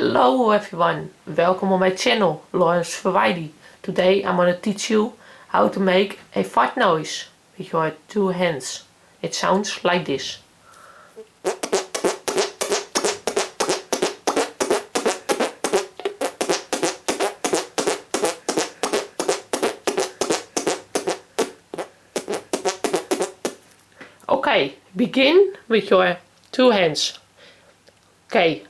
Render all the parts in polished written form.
Hello everyone, welcome on my channel, Lawrence Verwijdy. Today I'm going to teach you how to make a fart noise with your two hands. It sounds like this. Okay, begin with your two hands. Okay,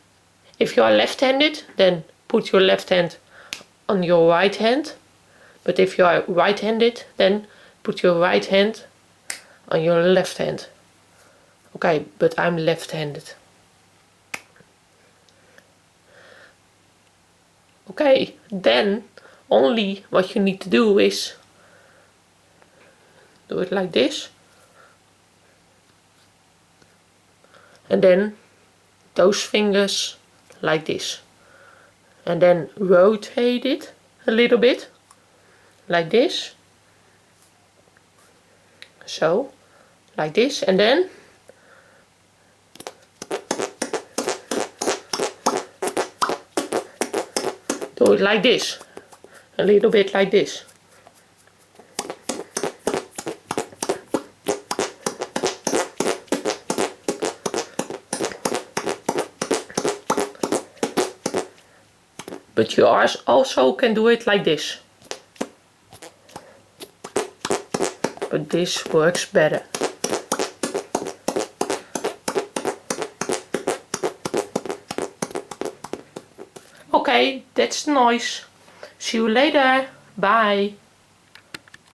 if you are left-handed, then put your left hand on your right hand. But if you are right-handed, then put your right hand on your left hand. Okay, but I'm left-handed. Okay, then only what you need to do is do it like this. And then those fingers like this. And then rotate it a little bit. Like this. So, like this. And then do it like this. A little bit like this. But you also can do it like this. But this works better. Okay, that's the noise. See you later. Bye.